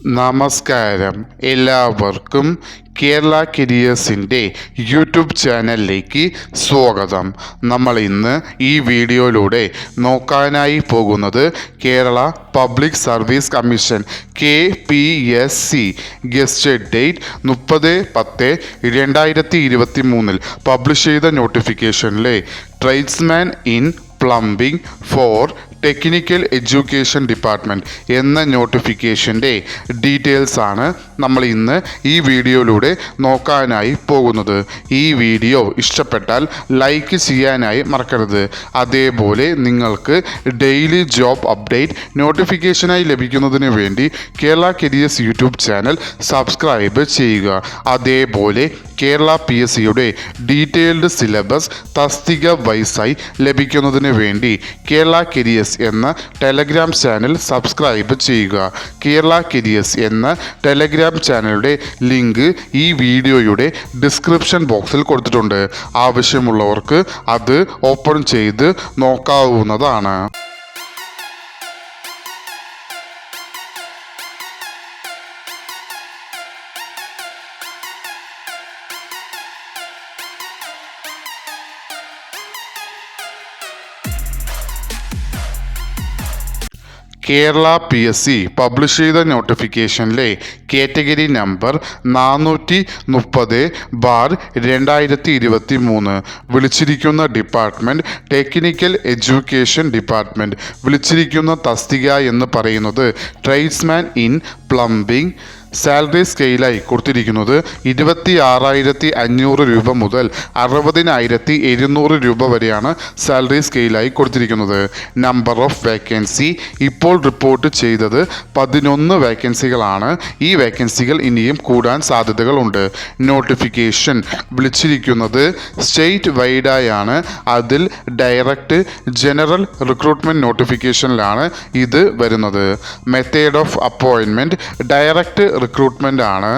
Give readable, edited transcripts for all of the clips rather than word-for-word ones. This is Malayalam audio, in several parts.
നമസ്കാരം. എല്ലാവർക്കും കേരള കരിയേഴ്സിൻ്റെ യൂട്യൂബ് ചാനലിലേക്ക് സ്വാഗതം. നമ്മൾ ഇന്ന് ഈ വീഡിയോയിലൂടെ നോക്കാനായി പോകുന്നത് Kerala public service commission KPSC gazetted date 30/10/2023 publish ചെയ്ത നോട്ടിഫിക്കേഷനിലെ tradesman in plumbing for technical education department എന്ന നോട്ടിഫിക്കേഷൻ്റെ ഡീറ്റെയിൽസ് ആണ് നമ്മൾ ഇന്ന് ഈ വീഡിയോയിലൂടെ നോക്കാനായി പോകുന്നത്. ഈ വീഡിയോ ഇഷ്ടപ്പെട്ടാൽ ലൈക്ക് ചെയ്യാനായി മറക്കരുത്. അതേപോലെ നിങ്ങൾക്ക് ഡെയിലി ജോബ് അപ്ഡേറ്റ് നോട്ടിഫിക്കേഷനായി ലഭിക്കുന്നതിന് വേണ്ടി Kerala careers YouTube channel subscribe ചെയ്യുക. അതേപോലെ കേരള PSCയുടെ ഡീറ്റെയിൽഡ് സിലബസ് തസ്തിക വൈസായി ലഭിക്കുന്നതിന് വേണ്ടി കേരള കരിയേഴ്സ് എന്ന ടെലഗ്രാം ചാനൽ സബ്സ്ക്രൈബ് ചെയ്യുക. കേരള കരിയേഴ്സ് എന്ന ടെലഗ്രാം ചാനലിൻ്റെ ലിങ്ക് ഈ വീഡിയോയുടെ ഡിസ്ക്രിപ്ഷൻ ബോക്സിൽ കൊടുത്തിട്ടുണ്ട്. ആവശ്യമുള്ളവർക്ക് അത് ഓപ്പൺ ചെയ്ത് നോക്കാവുന്നതാണ്. കേരള PSC പബ്ലിഷ് ചെയ്ത നോട്ടിഫിക്കേഷനിലെ കാറ്റഗറി നമ്പർ 430/2023 വിളിച്ചിരിക്കുന്ന ഡിപ്പാർട്ട്മെൻറ്റ് ടെക്നിക്കൽ എഡ്യൂക്കേഷൻ ഡിപ്പാർട്ട്മെൻറ്റ്. വിളിച്ചിരിക്കുന്ന തസ്തിക എന്ന് പറയുന്നത് ട്രേഡ്സ്മാൻ ഇൻ പ്ലംബിംഗ്. സാലറി സ്കെയിലായി കൊടുത്തിരിക്കുന്നത് 26,500 രൂപ മുതൽ 60,700 രൂപ വരെയാണ് സാലറി സ്കെയിലായി കൊടുത്തിരിക്കുന്നത്. നമ്പർ ഓഫ് വേക്കൻസി ഇപ്പോൾ റിപ്പോർട്ട് ചെയ്തത് 11 വേക്കൻസികളാണ്. ഈ വേക്കൻസികൾ ഇനിയും കൂടാൻ സാധ്യതകളുണ്ട്. നോട്ടിഫിക്കേഷൻ വിളിച്ചിരിക്കുന്നത് സ്റ്റേറ്റ് വൈഡായാണ്. അതിൽ ഡയറക്റ്റ് ജനറൽ റിക്രൂട്ട്മെൻറ്റ് നോട്ടിഫിക്കേഷനിലാണ് ഇത് വരുന്നത്. Method of appointment direct recruitment ആണ്.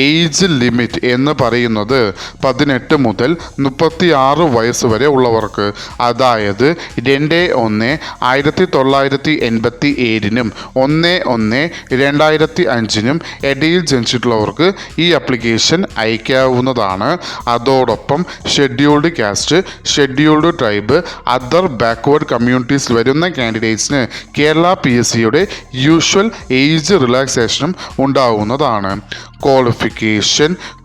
ഏജ് ലിമിറ്റ് എന്ന് പറയുന്നത് 18 മുതൽ 36 വയസ്സ് വരെ ഉള്ളവർക്ക്, അതായത് 2/1/1987 1/1/2005 ഇടയിൽ ജനിച്ചിട്ടുള്ളവർക്ക് ഈ ആപ്ലിക്കേഷൻ അയക്കാവുന്നതാണ്. അതോടൊപ്പം scheduled caste, scheduled tribe, other backward കമ്മ്യൂണിറ്റീസിൽ വരുന്ന കാൻഡിഡേറ്റ്സിന് കേരള PSCയുടെ യൂഷ്വൽ ഏജ് റിലാക്സേഷനും ഉണ്ടാവുന്നതാണ്.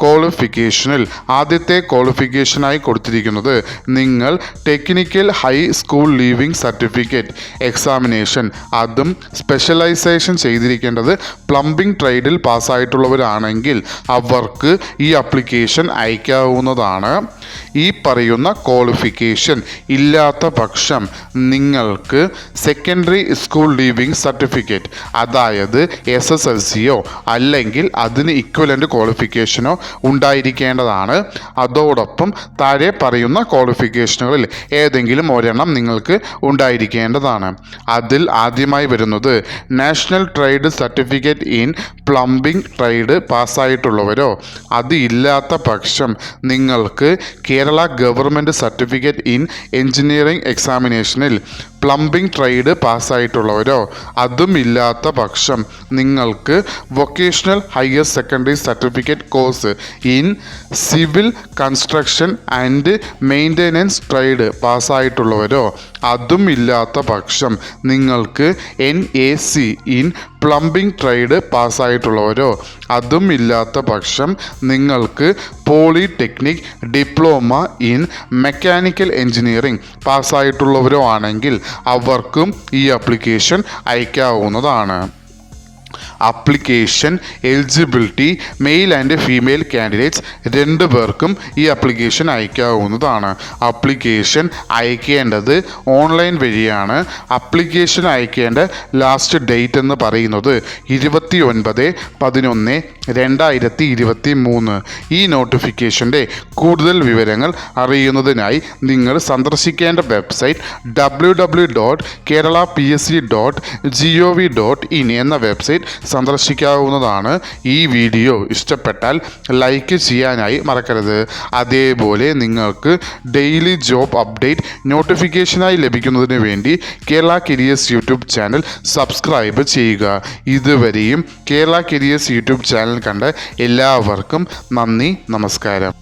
ക്വാളിഫിക്കേഷനിൽ ആദ്യത്തെ ക്വാളിഫിക്കേഷനായി കൊടുത്തിരിക്കുന്നത് നിങ്ങൾ technical high school leaving certificate examination, അതും സ്പെഷ്യലൈസേഷൻ ചെയ്തിരിക്കേണ്ടത് പ്ലംബിംഗ് ട്രേഡിൽ പാസ്സായിട്ടുള്ളവരാണെങ്കിൽ അവർക്ക് ഈ ആപ്ലിക്കേഷൻ അയക്കാവുന്നതാണ്. ഈ പറയുന്ന ക്വാളിഫിക്കേഷൻ ഇല്ലാത്ത പക്ഷം നിങ്ങൾക്ക് സെക്കൻഡറി സ്കൂൾ ലീവിംഗ് സർട്ടിഫിക്കറ്റ്, അതായത് SSLCയോ അല്ലെങ്കിൽ അതിന് ഇക്വലൻ്റ് ക്വാളിഫിക്കേഷനോ ഉണ്ടായിരിക്കേണ്ടതാണ്. അതോടൊപ്പം താഴെ പറയുന്ന ക്വാളിഫിക്കേഷനുകളിൽ ഏതെങ്കിലും ഒരെണ്ണം നിങ്ങൾക്ക് ഉണ്ടായിരിക്കേണ്ടതാണ്. അതിൽ ആദ്യമായി വരുന്നത് national trade certificate in plumbing trade പാസ്സായിട്ടുള്ളവരോ, അത് ഇല്ലാത്ത പക്ഷം നിങ്ങൾക്ക് Kerala government certificate in engineering എക്സാമിനേഷനിൽ പ്ലംബിംഗ് ട്രേഡ് പാസ്സായിട്ടുള്ളവരോ, അതും ഇല്ലാത്ത പക്ഷം നിങ്ങൾക്ക് vocational higher secondary certificate course in civil construction and maintenance trade പാസ്സായിട്ടുള്ളവരോ, അതും ഇല്ലാത്ത പക്ഷം നിങ്ങൾക്ക് NAC ഇൻ പ്ലംബിംഗ് ട്രേഡ് പാസ്സായിട്ടുള്ളവരോ, അതും ഇല്ലാത്ത പക്ഷം നിങ്ങൾക്ക് polytechnic diploma in mechanical engineering പാസ്സായിട്ടുള്ളവരോ ആണെങ്കിൽ അവർക്കും ഈ ആപ്ലിക്കേഷൻ അയക്കാവുന്നതാണ്. Application eligibility male and female candidates 2 പേർക്കും ഈ ആപ്ലിക്കേഷൻ അയക്കാവുന്നതാണ്. ആപ്ലിക്കേഷൻ അയക്കേണ്ടത് ഓൺലൈൻ വഴിയാണ്. ആപ്ലിക്കേഷൻ അയക്കേണ്ട ലാസ്റ്റ് ഡേറ്റ് എന്ന് പറയുന്നത് 29/11/2023. ഈ നോട്ടിഫിക്കേഷൻ്റെ കൂടുതൽ വിവരങ്ങൾ അറിയുന്നതിനായി നിങ്ങൾ സന്ദർശിക്കേണ്ട വെബ്സൈറ്റ് www.keralapsc.gov.in എന്ന വെബ്സൈറ്റ് സന്ദർശിക്കാവുന്നതാണ്. ഈ വീഡിയോ ഇഷ്ടപ്പെട്ടാൽ ലൈക്ക് ചെയ്യാനായി മറക്കരുത്. അതേപോലെ നിങ്ങൾക്ക് ഡെയിലി ജോബ് അപ്ഡേറ്റ് നോട്ടിഫിക്കേഷനായി ലഭിക്കുന്നതിന് വേണ്ടി Kerala careers YouTube channel subscribe ചെയ്യുക. ഇതുവരെയും കേരള കരിയേഴ്സ് യൂട്യൂബ് ചാനൽ കണ്ട എല്ലാവർക്കും നന്ദി, നമസ്കാരം.